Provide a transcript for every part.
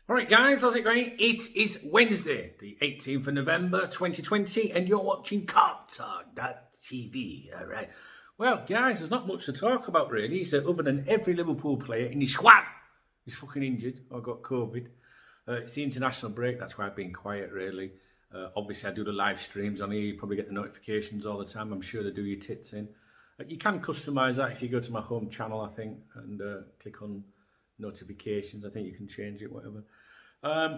All right, guys, how's it going? It is Wednesday, the 18th of November, 2020, and you're watching KopTalk.tv. All right. Well, guys, there's not much to talk about, really, so other than every Liverpool player in his squad is fucking injured or got COVID. It's the international break, that's why I've been quiet, really. Obviously, I do the live streams on here. You probably get the notifications all the time. I'm sure they do your tits in. You can customise that if you go to my home channel, I think, and click on notifications. I think you can change it, whatever.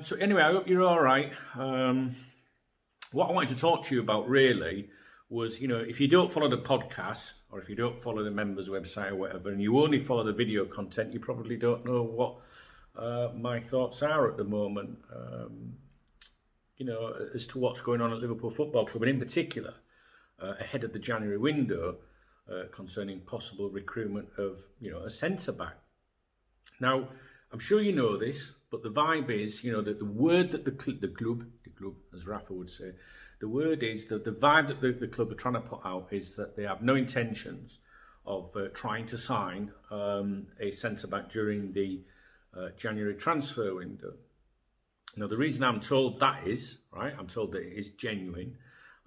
So anyway, I hope you're all right. What I wanted to talk to you about really was, if you don't follow the podcast or if you don't follow the members website or whatever, and you only follow the video content, you probably don't know what my thoughts are at the moment, as to what's going on at Liverpool Football Club, and in particular, ahead of the January window, concerning possible recruitment of, a centre-back. Now, I'm sure you know this, but the vibe is, that the word that the club, as Rafa would say, the word is that the vibe that the club are trying to put out is that they have no intentions of trying to sign a centre-back during the January transfer window. Now, the reason I'm told that is, right, I'm told that it is genuine,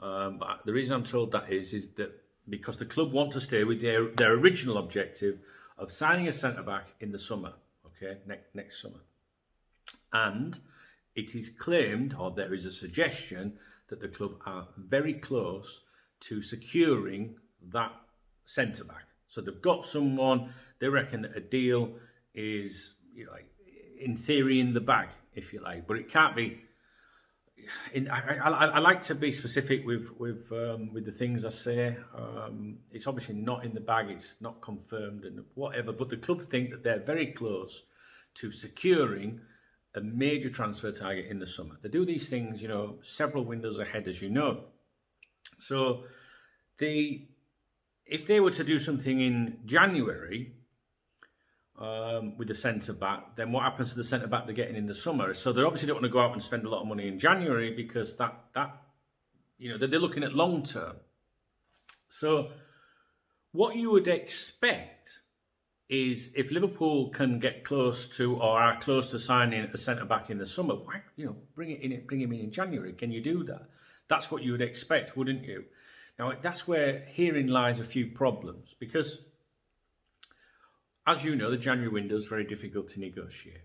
but the reason I'm told that is that because the club want to stay with their original objective of signing a centre-back in the summer, okay, next summer. And it is claimed, or there is a suggestion, that the club are very close to securing that centre-back. So they've got someone, they reckon that a deal is, in theory, in the bag, if you like, but it can't be. I like to be specific with the things I say. It's obviously not in the bag, it's not confirmed and whatever, but the club think that they're very close to securing a major transfer target in the summer. They do these things, several windows ahead, as you know. So if they were to do something in January with the centre-back, then what happens to the centre-back they're getting in the summer? So they obviously don't want to go out and spend a lot of money in January because that they're looking at long term. So what you would expect is if Liverpool can get close to or are close to signing a centre-back in the summer, why, bring him in January. Can you do that? That's what you would expect, wouldn't you? Now, that's where herein lies a few problems because, as you know, the January window is very difficult to negotiate.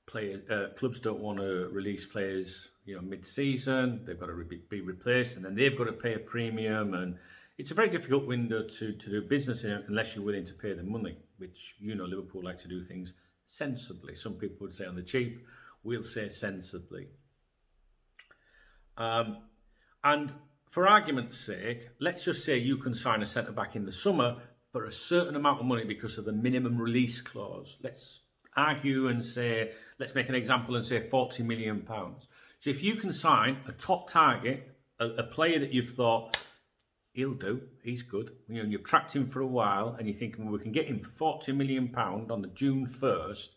Clubs don't want to release players, mid-season. They've got to be replaced, and then they've got to pay a premium. And it's a very difficult window to do business in unless you're willing to pay the money, which, Liverpool like to do things sensibly. Some people would say on the cheap. We'll say sensibly. And for argument's sake, let's just say you can sign a centre-back in the summer for a certain amount of money because of the minimum release clause. Let's argue and say, let's make an example and say £40 million. So if you can sign a top target, a player that you've thought, he'll do, he's good, you've tracked him for a while and you're thinking, well, we can get him for £40 million on the June 1st,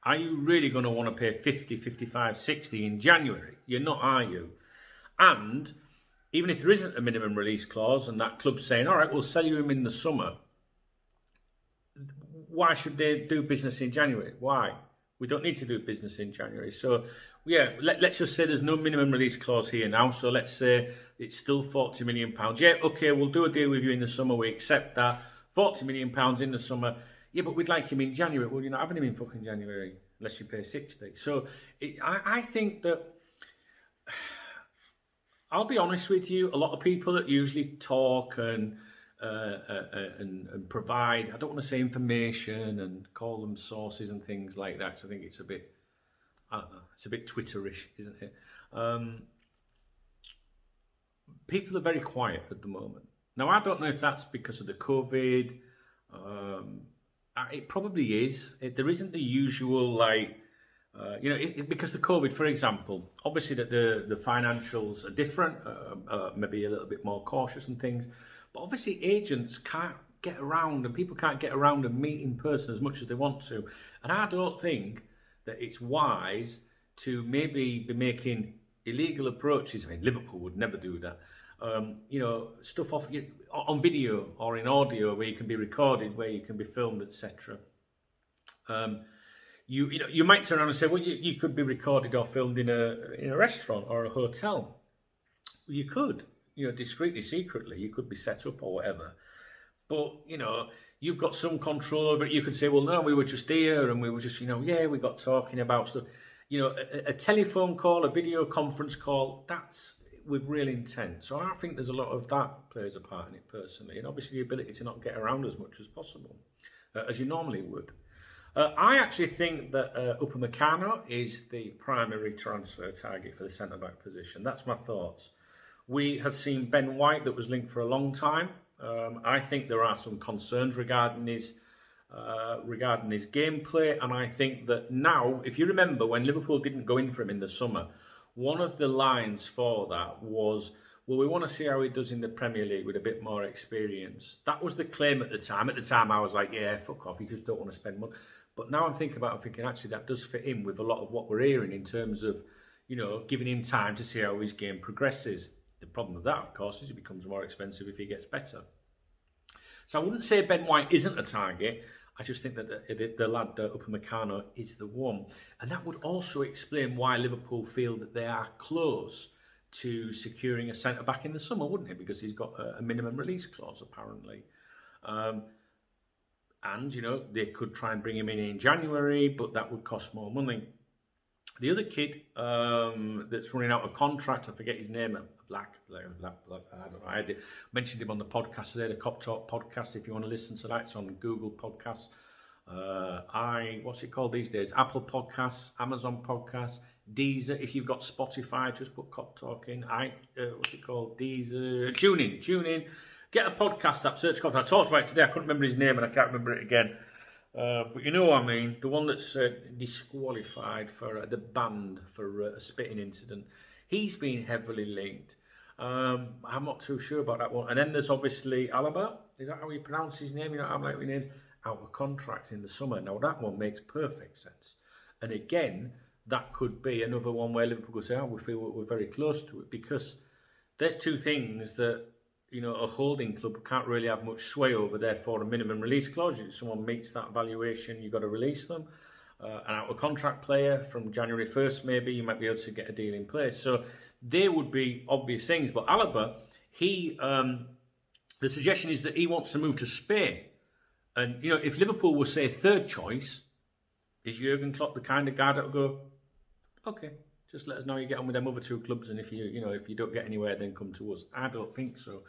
are you really going to want to pay 50, 55, 60 in January? You're not, are you? And even if there isn't a minimum release clause and that club's saying, all right, we'll sell you him in the summer, why should they do business in January? Why? We don't need to do business in January. So, yeah, let's just say there's no minimum release clause here now. So let's say it's still £40 million. Yeah, okay, we'll do a deal with you in the summer. We accept that. £40 million in the summer. Yeah, but we'd like him in January. Well, you're not having him in fucking January unless you pay 60. So I think that, I'll be honest with you, a lot of people that usually talk and provide, I don't want to say information and call them sources and things like that, because I think it's a bit, I don't know, it's a bit Twitterish, isn't it? People are very quiet at the moment. Now, I don't know if that's because of the COVID. It probably is. There isn't the usual, because the COVID, for example, obviously that the financials are different, maybe a little bit more cautious and things. But obviously agents can't get around and people can't get around and meet in person as much as they want to. And I don't think that it's wise to maybe be making illegal approaches. I mean, Liverpool would never do that. Stuff off on video or in audio where you can be recorded, where you can be filmed, etc. you might turn around and say, well, you could be recorded or filmed in a restaurant or a hotel. You could, discreetly, secretly, you could be set up or whatever. But, you've got some control over it. You could say, well, no, we were just here and we were just, we got talking about stuff. A telephone call, a video conference call, that's with real intent. So I think there's a lot of that plays a part in it personally. And obviously the ability to not get around as much as possible, as you normally would. I actually think that Upamecano is the primary transfer target for the centre-back position. That's my thoughts. We have seen Ben White that was linked for a long time. I think there are some concerns regarding his gameplay, and I think that now, if you remember when Liverpool didn't go in for him in the summer, one of the lines for that was, well, we want to see how he does in the Premier League with a bit more experience. That was the claim at the time. At the time, I was like, yeah, fuck off, you just don't want to spend money. But now I'm thinking actually that does fit in with a lot of what we're hearing in terms of, giving him time to see how his game progresses. The problem with that, of course, is it becomes more expensive if he gets better. So I wouldn't say Ben White isn't a target. I just think that the lad, Upamecano, is the one. And that would also explain why Liverpool feel that they are close to securing a centre-back in the summer, wouldn't it? Because he's got a minimum release clause, apparently. And, they could try and bring him in January, but that would cost more money. The other kid that's running out of contract, I forget his name, Black, I don't know. I mentioned him on the podcast today, the KopTalk podcast. If you want to listen to that, it's on Google Podcasts. What's it called these days? Apple Podcasts, Amazon Podcasts, Deezer. If you've got Spotify, just put KopTalk in. What's it called? Deezer. Tune in. Get a podcast app, search KopTalk. I talked about it today. I couldn't remember his name and I can't remember it again. But you know what I mean, the one that's disqualified for the banned for a spitting incident. He's been heavily linked. I'm not too sure about that one. And then there's obviously Alaba. Is that how he pronounces his name? I'm like, names out of contract in the summer. Now that one makes perfect sense. And again, that could be another one where Liverpool will say, we feel we're very close to it, because there's two things that a holding club can't really have much sway over. Therefore, a minimum release clause. If someone meets that valuation, you've got to release them. An out-of-contract player from January 1st, maybe, you might be able to get a deal in place. So there would be obvious things. But Alaba, the suggestion is that he wants to move to Spain. And, if Liverpool were, say, third choice, is Jurgen Klopp the kind of guy that will go, okay, just let us know you get on with them other two clubs, and if you don't get anywhere, then come to us. I don't think so.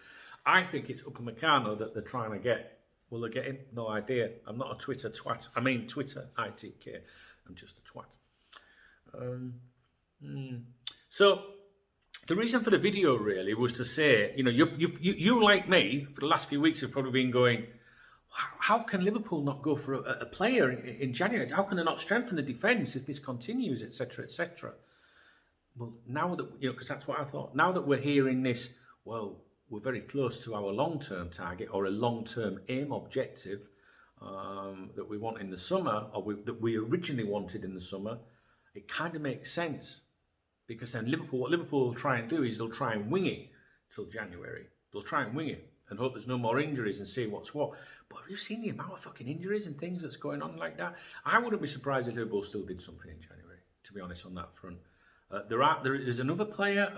I think it's Upamecano that they're trying to get. Will they get him? No idea. I'm not a Twitter twat. I mean Twitter ITK. I'm just a twat. So the reason for the video really was to say, you like me for the last few weeks have probably been going, how can Liverpool not go for a player in January? How can they not strengthen the defence if this continues, etc., etc.? Well, now that, because that's what I thought. Now that we're hearing this, well, we're very close to our long-term target or a long-term aim objective that we want in the summer, or that we originally wanted in the summer, it kind of makes sense. Because then what Liverpool will try and do is they'll try and wing it till January. They'll try and wing it and hope there's no more injuries and see what's what. But have you seen the amount of fucking injuries and things that's going on like that? I wouldn't be surprised if Liverpool still did something in January, to be honest, on that front. There's another player,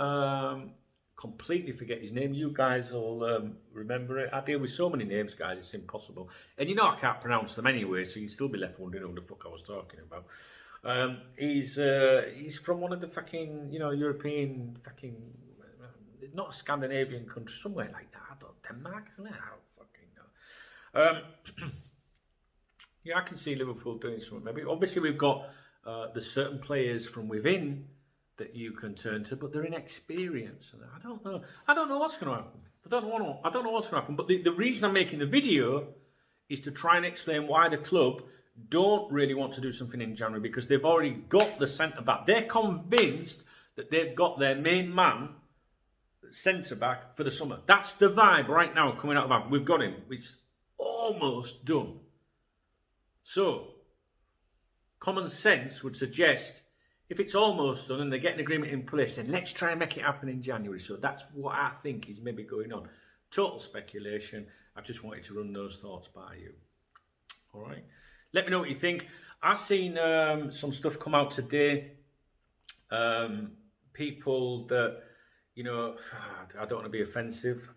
completely forget his name. You guys will remember it. I deal with so many names, guys, it's impossible. And I can't pronounce them anyway, so you'd still be left wondering who the fuck I was talking about. He's from one of the fucking, European fucking, not a Scandinavian country, somewhere like that. I don't, Denmark, isn't it? I don't fucking know. Yeah, I can see Liverpool doing something. Maybe obviously we've got the certain players from within that you can turn to, but they're inexperienced. And I don't know what's going to happen. I don't know what's going to happen. But the reason I'm making the video is to try and explain why the club don't really want to do something in January, because they've already got the centre-back. They're convinced that they've got their main man, centre-back, for the summer. That's the vibe right now coming out of that. We've got him. It's almost done. So, common sense would suggest if it's almost done and they get an agreement in place, then let's try and make it happen in January. So that's what I think is maybe going on. Total speculation. I just wanted to run those thoughts by you. All right. Let me know what you think. I've seen some stuff come out today. People that, I don't want to be offensive.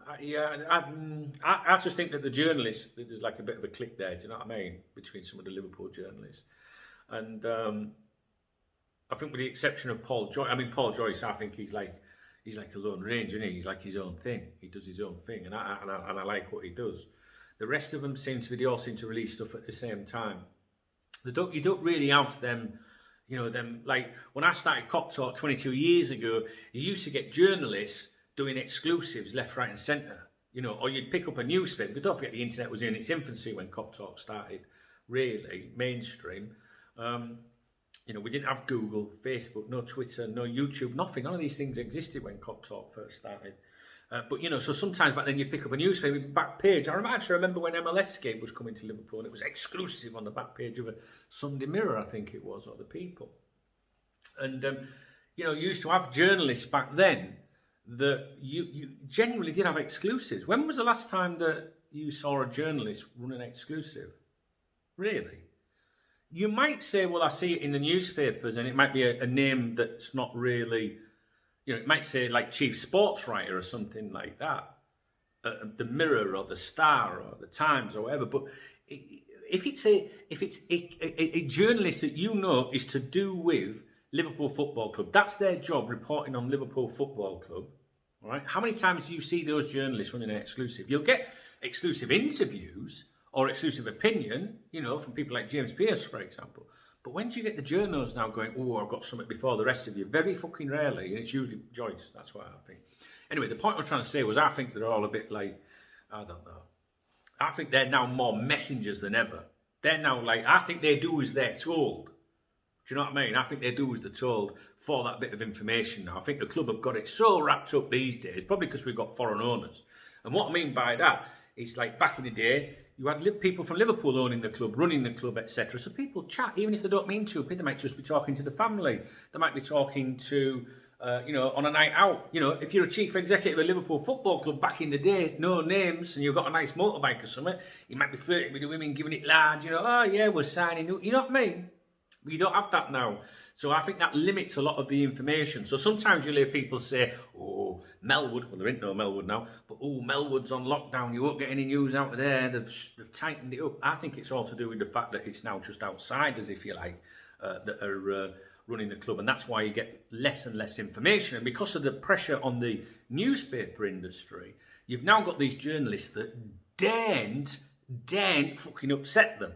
I just think that the journalists, there's like a bit of a click there, do you know what I mean, between some of the Liverpool journalists. And I think with the exception of Paul Joyce, Paul Joyce, I think he's like a lone ranger, isn't he? He's like his own thing. He does his own thing, and I like what he does. The rest of them they all seem to release stuff at the same time. You don't really have them, like when I started KopTalk 22 years ago, you used to get journalists doing exclusives left, right, and centre, or you'd pick up a newspaper, because don't forget the internet was in its infancy when KopTalk started, really mainstream. We didn't have Google, Facebook, no Twitter, no YouTube, nothing. None of these things existed when KopTalk first started. But so sometimes back then you'd pick up a newspaper back page. I actually remember when MLS game was coming to Liverpool, and it was exclusive on the back page of a Sunday Mirror, I think it was, or the People. And you used to have journalists back then that you genuinely did have exclusives. When was the last time that you saw a journalist run an exclusive? Really? You might say, well, I see it in the newspapers, and it might be a name that's not really, it might say like chief sports writer or something like that, the Mirror or the Star or the Times or whatever. But if it's a journalist that is to do with Liverpool Football Club, that's their job, reporting on Liverpool Football Club. All right. How many times do you see those journalists running an exclusive? You'll get exclusive interviews or exclusive opinion, from people like James Pearce, for example. But when do you get the journals now going, oh, I've got something before the rest of you? Very fucking rarely, and it's usually Joyce. That's what I think. Anyway, the point I was trying to say was I think they're all a bit like, I don't know. I think they're now more messengers than ever. They're now like, I think they do as they're told. Do you know what I mean? I think they do as they're told for that bit of information now. I think the club have got it so wrapped up these days, probably because we've got foreign owners. And what I mean by that is like back in the day, you had people from Liverpool owning the club, running the club, etc. So people chat, even if they don't mean to. They might just be talking to the family. They might be talking to, on a night out. If you're a chief executive of Liverpool Football Club back in the day, no names, and you've got a nice motorbike or something, you might be flirting with the women, giving it large, oh yeah, we're signing. You know what I mean? You don't have that now. So I think that limits a lot of the information. So sometimes you'll hear people say, oh, Melwood, well, there ain't no Melwood now, but oh, Melwood's on lockdown, you won't get any news out of there, they've tightened it up. I think it's all to do with the fact that it's now just outsiders, if you like, that are running the club, and that's why you get less and less information. And because of the pressure on the newspaper industry, you've now got these journalists that daren't fucking upset them.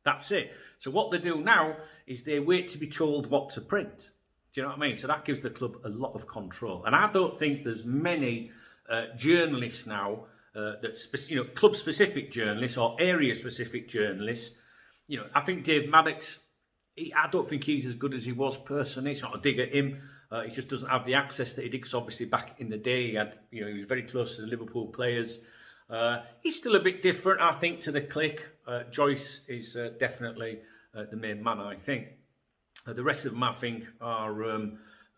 That's it. So what they do now is they wait to be told what to print. Do you know what I mean? So that gives the club a lot of control. And I don't think there's many journalists now club-specific journalists or area-specific journalists. I think Dave Maddox, I don't think he's as good as he was personally. It's not a dig at him. He just doesn't have the access that he did, because obviously back in the day he was very close to the Liverpool players. He's still a bit different, I think, to the clique. Joyce is definitely the main man, I think. The rest of them, I think, are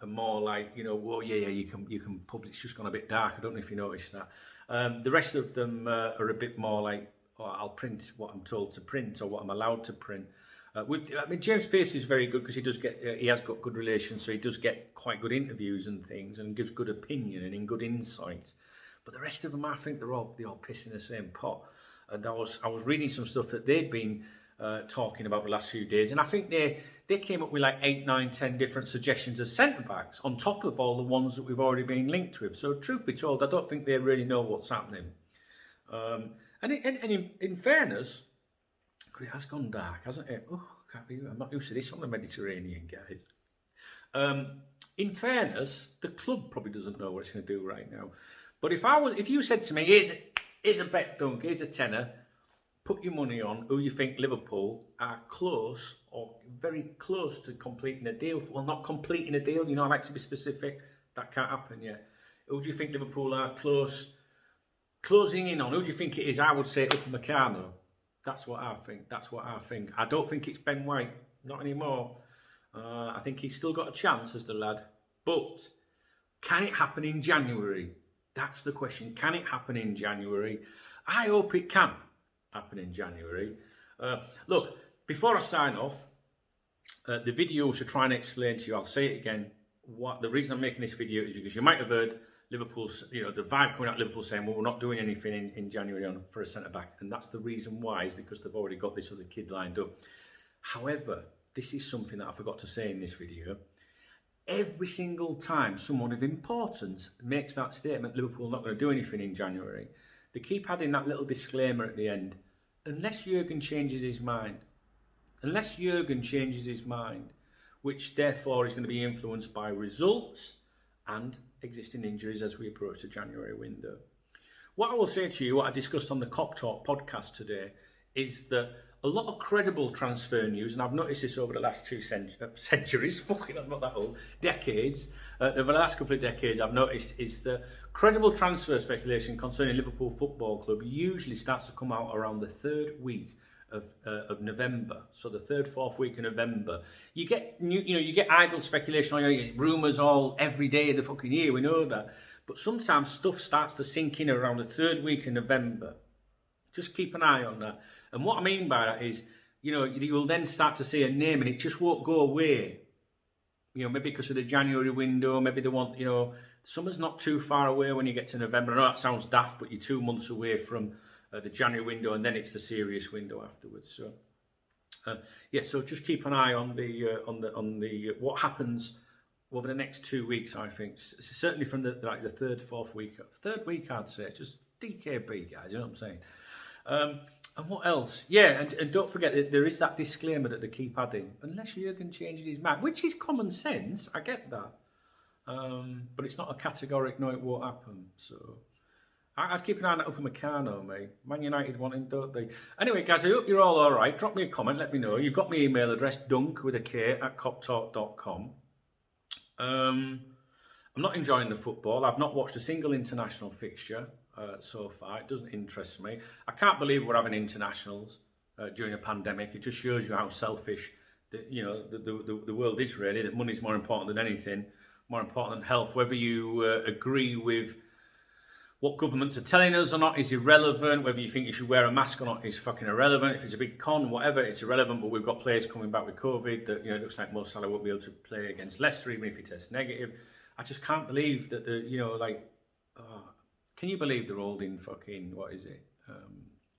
more like, well, yeah, you can publish. It's just gone a bit dark. I don't know if you noticed that. The rest of them are a bit more like, I'll print what I'm told to print or what I'm allowed to print. James Pearce is very good because he has got good relations, so he does get quite good interviews and things, and gives good opinion and good insight. But the rest of them, I think they all piss in the same pot. And I was reading some stuff that they'd been talking about the last few days, and I think they came up with like 8, 9, 10 different suggestions of centre-backs on top of all the ones that we've already been linked with. So truth be told, I don't think they really know what's happening. And in fairness, it has gone dark, hasn't it? Oh, I'm not used to this on the Mediterranean, guys. In fairness, the club probably doesn't know what it's going to do right now. But if you said to me, here's a bet, Dunk, here's a tenner, put your money on who you think Liverpool are close or very close to completing a deal. Well, not completing a deal, I like to be specific. That can't happen yet. Who do you think Liverpool are closing in on? Who do you think it is? I would say Upamecano. That's what I think. I don't think it's Ben White. Not anymore. I think he's still got a chance as the lad. But can it happen in January? That's the question. Can it happen in January? I hope it can happen in January. Look, before I sign off, the video to try and explain to you, I'll say it again, what the reason I'm making this video is because you might have heard Liverpool's, the vibe coming out of Liverpool saying, well, we're not doing anything in January for a centre-back. And that's the reason why, is because they've already got this other kid lined up. However, this is something that I forgot to say in this video. Every single time someone of importance makes that statement, Liverpool are not going to do anything in January, they keep adding that little disclaimer at the end. Unless Jurgen changes his mind. Unless Jurgen changes his mind, which therefore is going to be influenced by results and existing injuries as we approach the January window. What I will say to you, what I discussed on the KopTalk podcast today, is that a lot of credible transfer news, and I've noticed this over the last two centuries, fucking I'm not that old, decades, over the last couple of decades I've noticed, is that credible transfer speculation concerning Liverpool Football Club usually starts to come out around the third week of November, so the third, fourth week of November. You get you get idle speculation, you get rumours all every day of the fucking year. We know that, but sometimes stuff starts to sink in around the third week of November. Just keep an eye on that. And what I mean by that is, you will then start to see a name, and it just won't go away. Maybe because of the January window, maybe they want, summer's not too far away when you get to November. I know that sounds daft, but you're 2 months away from the January window, and then it's the serious window afterwards. So, so just keep an eye on the what happens over the next 2 weeks. I think certainly from the third, fourth week, I'd say, just DKB guys. You know what I'm saying? And what else? Yeah, and don't forget that there is that disclaimer that they keep adding, unless Jurgen changes his mind, which is common sense. I get that, but it's not a categoric no, it won't happen. So. I'd keep an eye on that Upamecano, mate. Man United want him, don't they? Anyway, guys, I hope you're all right. Drop me a comment, let me know. You've got my email address, dunk@koptalk.com. I'm not enjoying the football. I've not watched a single international fixture so far. It doesn't interest me. I can't believe we're having internationals during a pandemic. It just shows you how selfish the world is, really, that money's more important than anything, more important than health. Whether you agree with what governments are telling us or not is irrelevant. Whether you think you should wear a mask or not is fucking irrelevant. If it's a big con, whatever, it's irrelevant. But we've got players coming back with COVID that, it looks like Mo Salah won't be able to play against Leicester even if he tests negative. I just can't believe that can you believe they're holding fucking,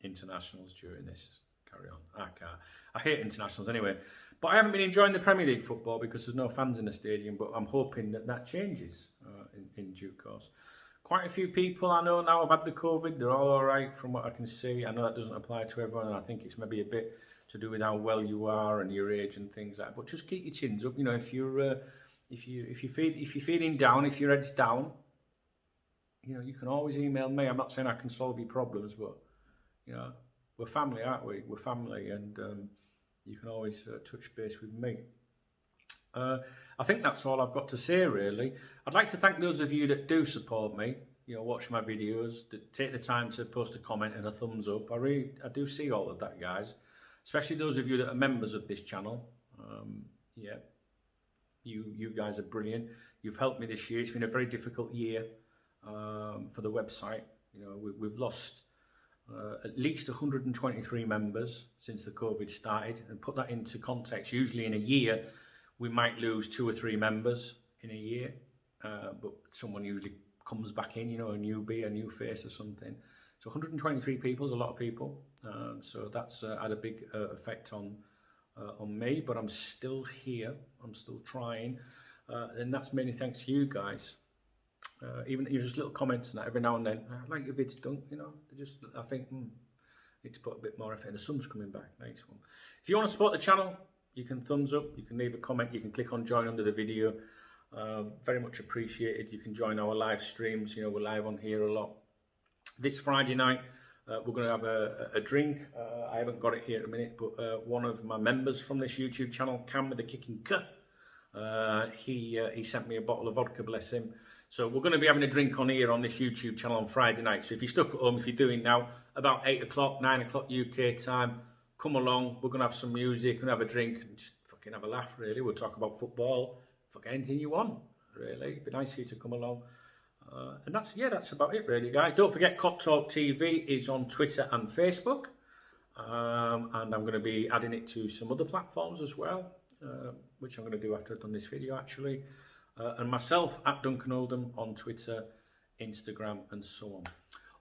internationals during this? Carry on. I can't. I hate internationals anyway. But I haven't been enjoying the Premier League football because there's no fans in the stadium, but I'm hoping that changes in due course. Quite a few people I know now have had the COVID. They're all right from what I can see. I know that doesn't apply to everyone, and I think it's maybe a bit to do with how well you are and your age and things like that. But just keep your chins up. If you're feeling down, if your head's down, you can always email me. I'm not saying I can solve your problems, but we're family, aren't we? We're family, and you can always touch base with me. I think that's all I've got to say, really. I'd like to thank those of you that do support me, watch my videos, that take the time to post a comment and a thumbs up. I do see all of that, guys. Especially those of you that are members of this channel. You guys are brilliant. You've helped me this year. It's been a very difficult year for the website. We've lost at least 123 members since the COVID started. And put that into context, usually in a year, we might lose 2 or 3 members in a year, but someone usually comes back in, a newbie, a new face or something. So 123 people is a lot of people. So that's had a big effect on me, but I'm still here. I'm still trying. And that's mainly thanks to you guys. Even just little comments and that every now and then. I like your vids, Dunk, I think, need to put a bit more effort in. The sun's coming back, nice one. If you want to support the channel, you can thumbs up, you can leave a comment, you can click on join under the video. Very much appreciated. You can join our live streams. We're live on here a lot. This Friday night, we're going to have a drink. I haven't got it here at the minute, but one of my members from this YouTube channel, Cam with the Kicking Cup, he sent me a bottle of vodka, bless him. So we're going to be having a drink on here on this YouTube channel on Friday night. So if you're stuck at home, if you're doing now, about 8 o'clock, 9 o'clock UK time, come along. We're going to have some music, we're going to have a drink, and just fucking have a laugh, really. We'll talk about football, fucking anything you want, really. It'd be nice for you to come along. And that's about it, really, guys. Don't forget, KopTalk TV is on Twitter and Facebook. and I'm going to be adding it to some other platforms as well, which I'm going to do after I've done this video actually. And myself at Duncan Oldham on Twitter, Instagram, and so on.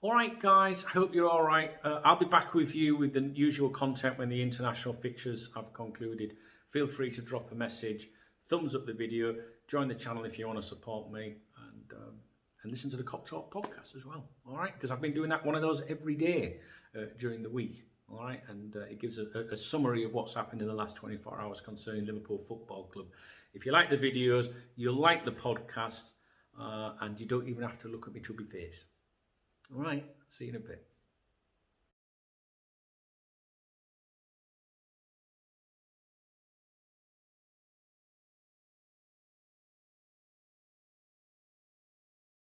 All right, guys, I hope you're all right. I'll be back with you with the usual content when the international fixtures have concluded. Feel free to drop a message, thumbs up the video, join the channel if you want to support me, and listen to the KopTalk podcast as well. All right, because I've been doing one of those every day during the week. All right, and it gives a summary of what's happened in the last 24 hours concerning Liverpool Football Club. If you like the videos, you'll like the podcast, and you don't even have to look at my chubby face. All right, see you in a bit.